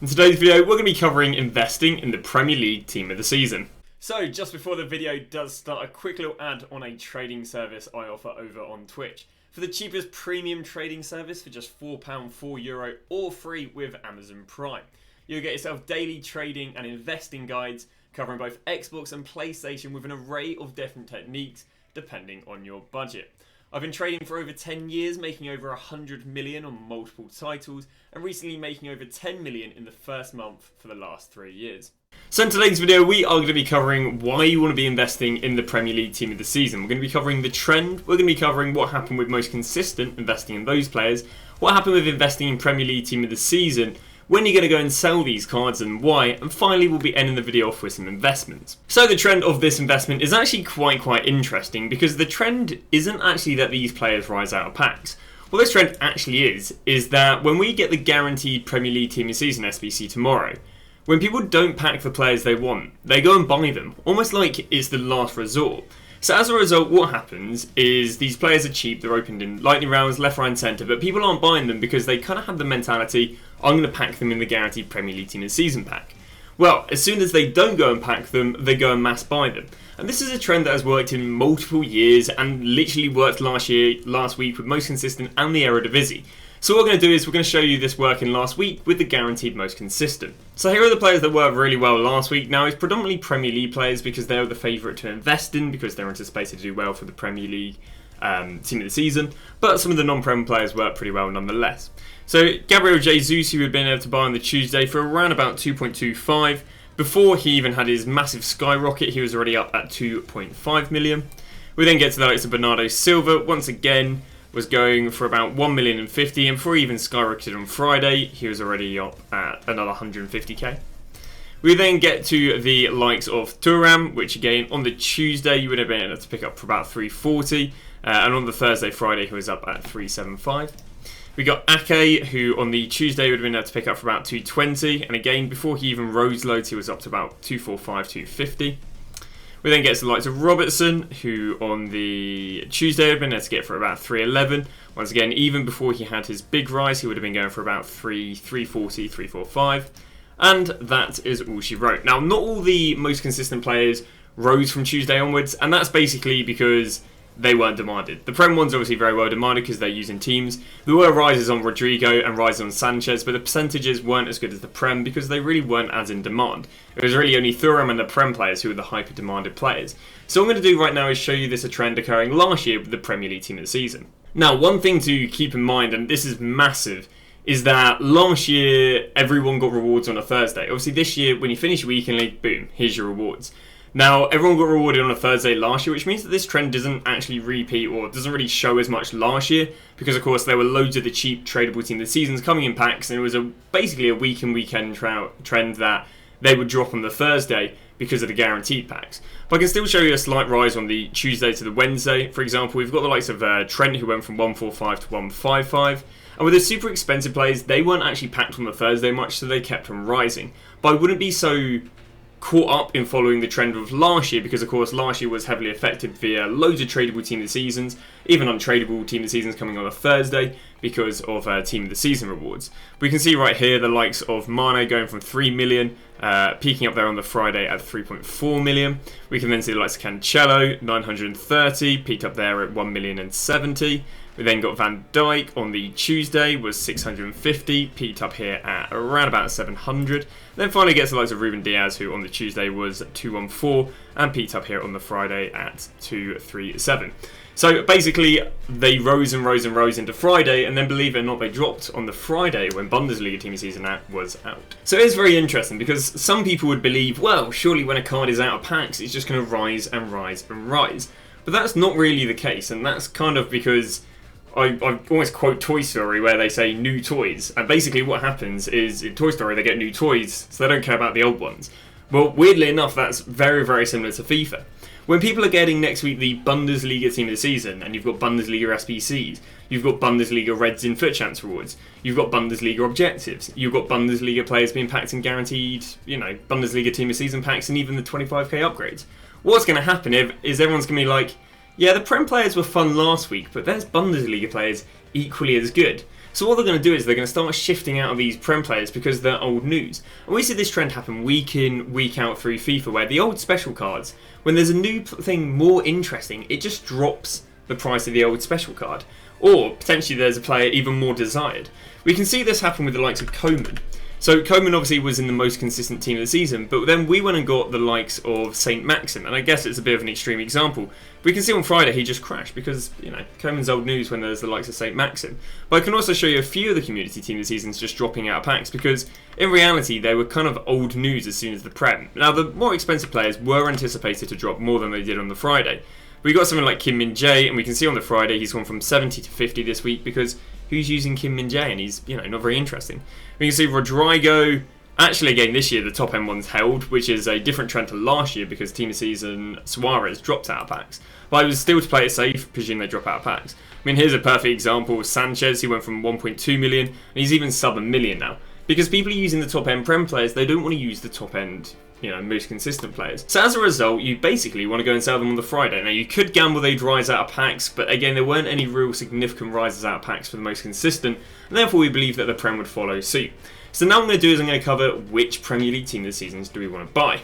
In today's video, we're going to be covering investing in the Premier League team of the season. So, just before the video does start, a quick little ad on a trading service I offer over on Twitch. For the cheapest premium trading service for just £4, €4, or free with Amazon Prime. You'll get yourself daily trading and investing guides covering both Xbox and PlayStation with an array of different techniques depending on your budget. I've been trading for over 10 years, making over 100 million on multiple titles, and recently making over 10 million in the first month for the last 3 years. So in today's video, we are going to be covering why you want to be investing in the Premier League team of the season. We're going to be covering the trend, we're going to be covering what happened with most consistent investing in those players, what happened with investing in Premier League team of the season, when you're going to go and sell these cards and why, and finally we'll be ending the video off with some investments. So the trend of this investment is actually quite interesting because the trend isn't actually that these players rise out of packs. What this trend actually is that when we get the guaranteed Premier League team of the season SBC tomorrow, when people don't pack the players they want, they go and buy them, almost like it's the last resort. So as a result, what happens is these players are cheap, they're opened in lightning rounds, left, right and centre, but people aren't buying them because they kind of have the mentality, I'm going to pack them in the guaranteed Premier League team of the season pack. Well, as soon as they don't go and pack them, they go and mass buy them. And this is a trend that has worked in multiple years and literally worked last week with most consistent and the Eredivisie. So what we're going to do is we're going to show you this working last week with the guaranteed most consistent. So here are the players that worked really well last week. Now it's predominantly Premier League players because they're the favourite to invest in because they're anticipated to do well for the Premier League team of the season. But some of the non-Prem players worked pretty well nonetheless. So Gabriel Jesus, who had been able to buy on the Tuesday for around about 2.25. Before he even had his massive skyrocket, he was already up at 2.5 million. We then get to the likes of Bernardo Silva, once again was going for about 1,050,000, and before he even skyrocketed on Friday, he was already up at another 150k. We then get to the likes of Thuram, which again on the Tuesday you would have been able to pick up for about 340, and on the Thursday, Friday he was up at 375. We got Ake, who on the Tuesday would have been able to pick up for about 220, and again before he even rose loads he was up to about 245, 250. We then get to the likes of Robertson, who on the Tuesday had been able to get for about 311. Once again, even before he had his big rise, he would have been going for about 340, 345. And that is all she wrote. Now, not all the most consistent players rose from Tuesday onwards, and that's basically because they weren't demanded. The Prem one's obviously very well demanded because they're using teams. There were rises on Rodrigo and rises on Sanchez, but the percentages weren't as good as the Prem because they really weren't as in demand. It was really only Thuram and the Prem players who were the hyper demanded players. So what I'm going to do right now is show you this a trend occurring last year with the Premier League team of the season. Now, one thing to keep in mind, and this is massive, is that last year everyone got rewards on a Thursday. Obviously this year, when you finish your weekend league, boom, here's your rewards. Now, everyone got rewarded on a Thursday last year, which means that this trend doesn't actually repeat or doesn't really show as much last year because, of course, there were loads of the cheap tradable team of the seasons coming in packs, and it was basically a weekend trend that they would drop on the Thursday because of the guaranteed packs. But I can still show you a slight rise on the Tuesday to the Wednesday. For example, we've got the likes of Trent, who went from 145 to 155. And with the super expensive players, they weren't actually packed on the Thursday much, so they kept on rising. But I wouldn't be so caught up in following the trend of last year because of course last year was heavily affected via loads of tradable team of the seasons, even untradable team of the seasons coming on a Thursday because of team of the season rewards. We can see right here the likes of Mane going from 3 million, peaking up there on the Friday at 3.4 million. We can then see the likes of Cancelo, 930, peaked up there at 1,070,000. We then got Van Dijk on the Tuesday was 650, peaked up here at around about 700. Then finally gets the likes of Ruben Diaz, who on the Tuesday was 214 and peaked up here on the Friday at 237. So basically they rose into Friday, and then believe it or not they dropped on the Friday when Bundesliga team season was out. So it is very interesting because some people would believe, well, surely when a card is out of packs it's just going to rise and rise and rise. But that's not really the case, and that's kind of because I almost quote Toy Story where they say new toys, and basically what happens is in Toy Story they get new toys so they don't care about the old ones. Well, weirdly enough, that's very similar to FIFA. When people are getting next week the Bundesliga team of the season, and you've got Bundesliga SBCs, you've got Bundesliga Reds in foot chance rewards, you've got Bundesliga objectives, you've got Bundesliga players being packed in guaranteed, Bundesliga team of season packs and even the 25k upgrades. What's going to happen is everyone's going to be like, yeah, the Prem players were fun last week, but there's Bundesliga players equally as good. So what they're going to do is they're going to start shifting out of these Prem players because they're old news. And we see this trend happen week in, week out through FIFA, where the old special cards, when there's a new thing more interesting, it just drops the price of the old special card. Or potentially there's a player even more desired. We can see this happen with the likes of Coman. So Coman obviously was in the most consistent team of the season, but then we went and got the likes of St. Maxim, and I guess it's a bit of an extreme example. We can see on Friday he just crashed because, you know, Coman's old news when there's the likes of St. Maxim. But I can also show you a few of the community team of the seasons just dropping out of packs because in reality they were kind of old news as soon as the Prem. Now the more expensive players were anticipated to drop more than they did on the Friday. We got someone like Kim Min-jae, and we can see on the Friday he's gone from 70 to 50 this week because who's using Kim Min-jae, and he's, you know, not very interesting. We can see Rodrigo. Actually, again, this year the top end one's held, which is a different trend to last year because team of season Suarez dropped out of packs. But I was still to play it safe, presume they drop out of packs. I mean, here's a perfect example. Sanchez, he went from 1.2 million, and he's even sub a million now. Because people are using the top end Prem players, they don't want to use the top end, you know, most consistent players. So as a result, you basically want to go and sell them on the Friday. Now you could gamble they'd rise out of packs, but again, there weren't any real significant rises out of packs for the most consistent, and therefore we believe that the Prem would follow suit. So now what I'm going to do is I'm going to cover which Premier League team this season do we want to buy.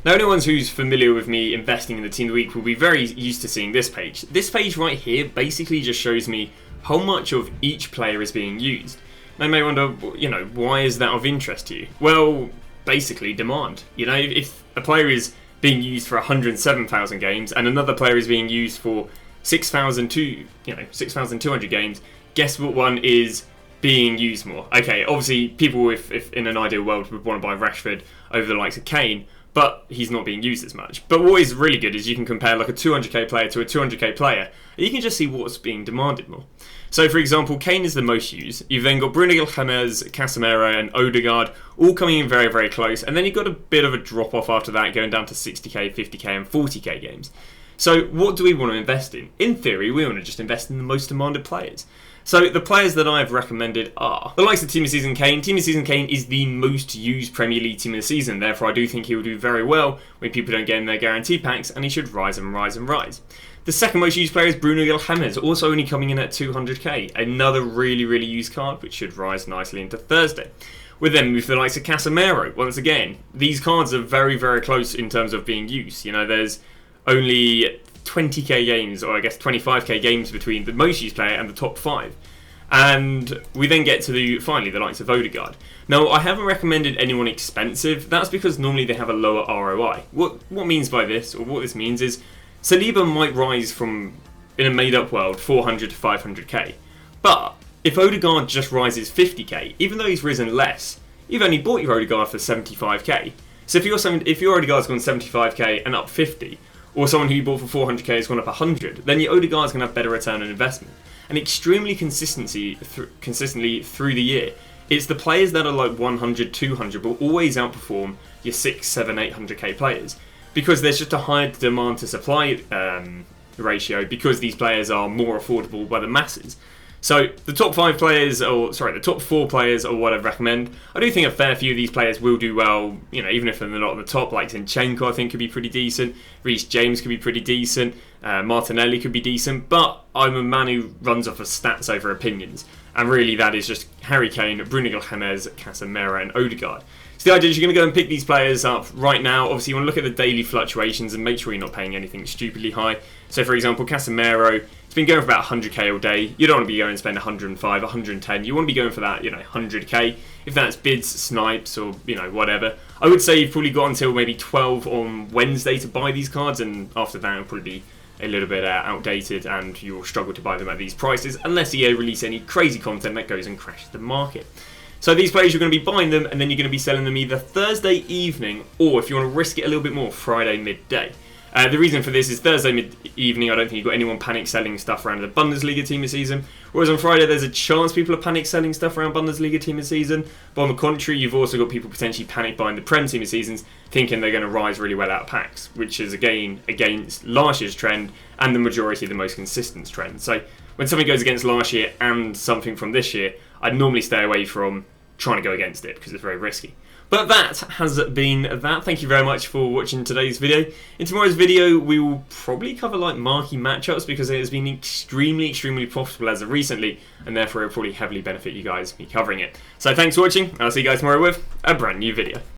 Now anyone who's familiar with me investing in the team of the week will be very used to seeing this page. This page right here basically just shows me how much of each player is being used. Now you may wonder, you know, why is that of interest to you? Well, basically demand. You know, if a player is being used for 107,000 games and another player is being used for 6,200 games, guess what one is being used more? Okay, obviously people if in an ideal world would want to buy Rashford over the likes of Kane, but he's not being used as much. But what is really good is you can compare like a 200k player to a 200k player, and you can just see what's being demanded more. So for example, Kane is the most used. You've then got Bruno Guimaraes, Casemiro and Odegaard all coming in very, very close, and then you've got a bit of a drop off after that, going down to 60k, 50k and 40k games. So what do we want to invest in? In theory, we want to just invest in the most demanded players. So the players that I've recommended are the likes of Team of Season Kane. Team of Season Kane is the most used Premier League team of the season, therefore I do think he will do very well when people don't get in their guarantee packs, and he should rise and rise and rise. The second most used player is Bruno Guimaraes, also only coming in at 200k. Another really, really used card, which should rise nicely into Thursday. We then move to the likes of Casemiro. Once again, these cards are very, very close in terms of being used. You know, there's only 20k games, or I guess 25k games between the most used player and the top 5. And we then get to finally the likes of Odegaard. Now, I haven't recommended anyone expensive. That's because normally they have a lower ROI. What means by this, or what this means is, Saliba might rise from, in a made-up world, 400 to 500k. But if Odegaard just rises 50k, even though he's risen less, you've only bought your Odegaard for 75k. So if your Odegaard's gone 75k and up 50, or someone who you bought for 400k has gone up 100, then your Odegaard's going to have better return on investment. And extremely consistently through the year, it's the players that are like 100, 200 will always outperform your 6, 7, 800k players. Because there's just a higher demand to supply ratio because these players are more affordable by the masses. So the top 5 players, the top 4 players are what I'd recommend. I do think a fair few of these players will do well, you know, even if they're not at the top, like Zinchenko I think could be pretty decent, Reece James could be pretty decent, Martinelli could be decent, but I'm a man who runs off of stats over opinions. And really that is just Harry Kane, Bruno Guimaraes, Casemiro and Odegaard. So the idea is you're going to go and pick these players up right now. Obviously you want to look at the daily fluctuations and make sure you're not paying anything stupidly high. So for example, Casemiro, it's been going for about 100k all day. You don't want to be going and spend 105, 110. You want to be going for that, you know, 100k. If that's bids, snipes, or, you know, whatever. I would say you've probably got until maybe 12 on Wednesday to buy these cards, and after that it'll probably be a little bit outdated and you'll struggle to buy them at these prices unless EA release any crazy content that goes and crashes the market. So these players, you're going to be buying them and then you're going to be selling them either Thursday evening or, if you want to risk it a little bit more, Friday midday. The reason for this is Thursday mid-evening, I don't think you've got anyone panic selling stuff around the Bundesliga team of season. Whereas on Friday, there's a chance people are panic selling stuff around Bundesliga team of season. But on the contrary, you've also got people potentially panic buying the Prem team of seasons, thinking they're going to rise really well out of packs, which is again against last year's trend and the majority of the most consistent trend. So when something goes against last year and something from this year, I'd normally stay away from trying to go against it because it's very risky. But that has been that. Thank you very much for watching today's video. In tomorrow's video, we will probably cover like marquee matchups because it has been extremely profitable as of recently, and therefore it will probably heavily benefit you guys me covering it. So thanks for watching, and I'll see you guys tomorrow with a brand new video.